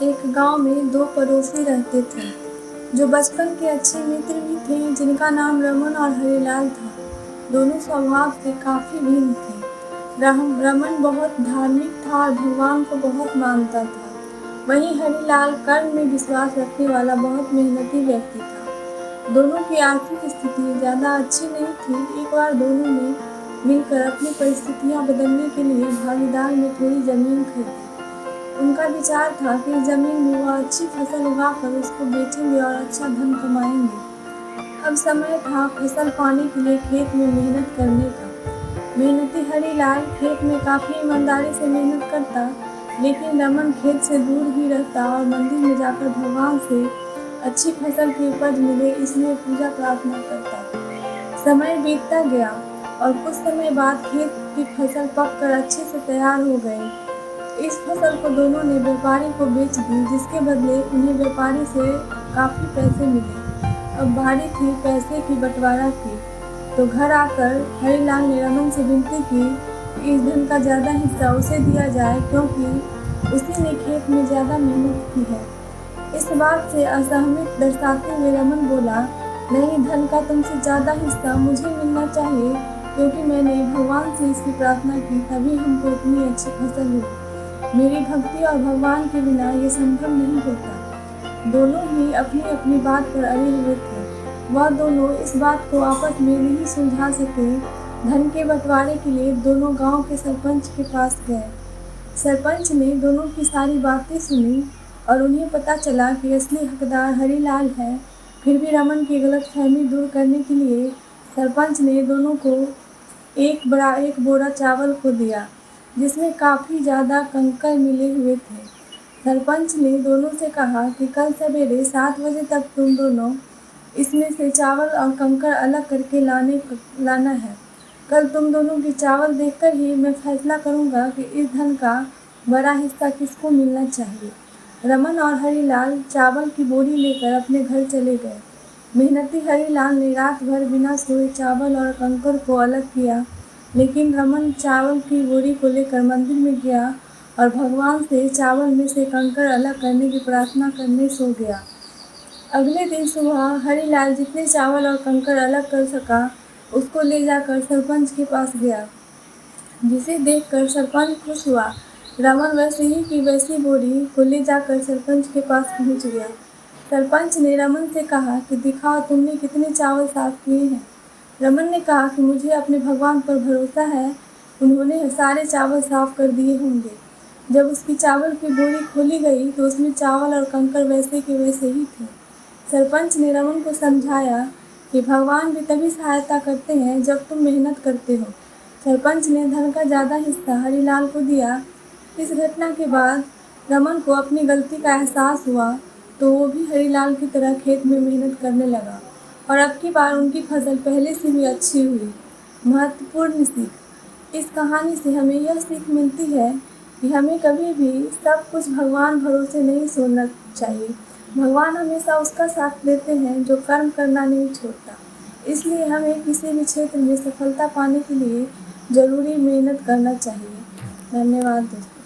एक गांव में दो पड़ोसी रहते थे जो बचपन के अच्छे मित्र भी थे, जिनका नाम रमन और हरिलाल था। दोनों स्वभाव से काफी भिन्न थे। रमन बहुत धार्मिक था और भगवान को बहुत मानता था। वहीं हरिलाल कर्म में विश्वास रखने वाला बहुत मेहनती व्यक्ति था। दोनों की आर्थिक स्थिति ज्यादा अच्छी नहीं थी। एक बार दोनों ने मिलकर अपनी परिस्थितियां बदलने के लिए भागीदार में थोड़ी जमीन खरीदी। उनका विचार था कि जमीन में वह अच्छी फसल उगाकर उसको बेचेंगे और अच्छा धन कमाएंगे। अब समय था फसल पाने के लिए खेत में मेहनत करने का। मेहनती हरिलाल खेत में काफी ईमानदारी से मेहनत करता, लेकिन रमन खेत से दूर ही रहता और मंदिर में जाकर भगवान से अच्छी फसल की उपज मिले इसलिए पूजा प्रार्थना करता। समय बीतता गया और कुछ समय बाद खेत की फसल पककर अच्छे से तैयार हो गई। इस फसल को दोनों ने व्यापारी को बेच दी, जिसके बदले उन्हें व्यापारी से काफी पैसे मिले। अब बारी थी पैसे की बंटवारा की, तो घर आकर हरिलाल ने रमन से विनती की कि इस धन का ज्यादा हिस्सा उसे दिया जाए, क्योंकि उसी ने खेत में ज्यादा मेहनत की है। इस बात से असहमति दर्शाते हुए रमन बोला, नहीं, धन का तुमसे ज्यादा हिस्सा मुझे मिलना चाहिए, क्योंकि मैंने भगवान से इसकी प्रार्थना की, तभी हमको इतनी अच्छी फसल हुई। मेरी भक्ति और भगवान के बिना ये संभव नहीं होता। दोनों ही अपनी अपनी बात पर अड़े हुए थे। वह दोनों इस बात को आपस में नहीं सुलझा सके। धन के बंटवारे के लिए दोनों गांव के सरपंच के पास गए। सरपंच ने दोनों की सारी बातें सुनी और उन्हें पता चला कि असली हकदार हरिलाल है। फिर भी रमन की गलतफहमी दूर करने के लिए सरपंच ने दोनों को एक बोरा चावल को दिया, जिसमें काफी ज्यादा कंकर मिले हुए थे। सरपंच ने दोनों से कहा कि कल सवेरे 7 बजे तक तुम दोनों इसमें से चावल और कंकर अलग करके लाना है। कल तुम दोनों की चावल देखकर ही मैं फैसला करूंगा कि इस धन का बड़ा हिस्सा किसको मिलना चाहिए। रमन और हरिलाल चावल की बोरी लेकर अपने घर चले गए। मेहनती हरिलाल ने रात भर बिना सोए चावल और कंकर को अलग किया, लेकिन रमन चावल की बोरी को लेकर मंदिर में गया और भगवान से चावल में से कंकर अलग करने की प्रार्थना करने सो गया। अगले दिन सुबह हरिलाल जितने चावल और कंकर अलग कर सका उसको ले जाकर सरपंच के पास गया, जिसे देखकर सरपंच खुश हुआ। रमन वैसे ही की वैसी बोरी को ले जाकर सरपंच के पास पहुंच गया। सरपंच ने रमन से कहा कि दिखाओ तुमने कितने चावल साफ किए हैं। रमन ने कहा कि मुझे अपने भगवान पर भरोसा है, उन्होंने सारे चावल साफ कर दिए होंगे। जब उसकी चावल की बोरी खोली गई तो उसमें चावल और कंकर वैसे के वैसे ही थे। सरपंच ने रमन को समझाया कि भगवान भी तभी सहायता करते हैं जब तुम मेहनत करते हो। सरपंच ने धन का ज्यादा हिस्सा हरिलाल को दिया। इस घटना के बाद रमन को अपनी गलती का एहसास हुआ, तो वो भी हरिलाल की तरह खेत में मेहनत करने लगा और अब की बार उनकी फसल पहले से भी अच्छी हुई। महत्वपूर्ण सीख: इस कहानी से हमें यह सीख मिलती है कि हमें कभी भी सब कुछ भगवान भरोसे नहीं छोड़ना चाहिए। भगवान हमेशा उसका साथ देते हैं जो कर्म करना नहीं छोड़ता। इसलिए हमें किसी भी क्षेत्र में सफलता पाने के लिए जरूरी मेहनत करना चाहिए। धन्यवाद दोस्तों।